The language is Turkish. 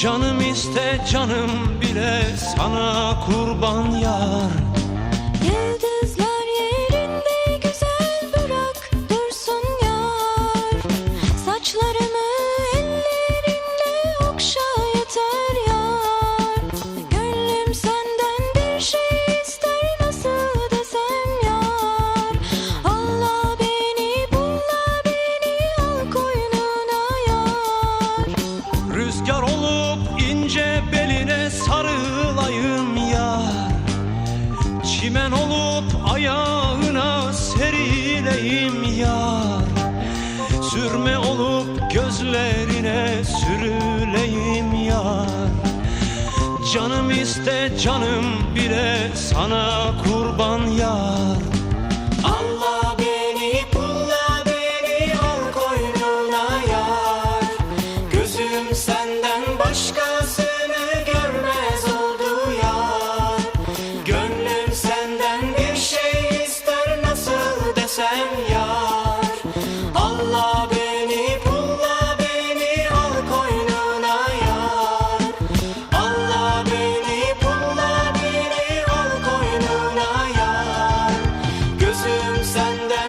Canım iste canım bile sana kurban yar. Yıldızlar yerinde güzel bırak dursun yar. Saçlarımı ellerinle okşa yeter yar. Gönlüm senden bir şey ister, nasıl desem yar. Allah beni bulla beni al koynuna yar. Rüzgar olup ince beline sarılayım yar. Çimen olup ayağına serileyim yar. Sürme olup gözlerine sürüleyim yar. Canım iste canım bile sana kurban yar. Allah beni bulla beni al koynuna yar. Gözüm senden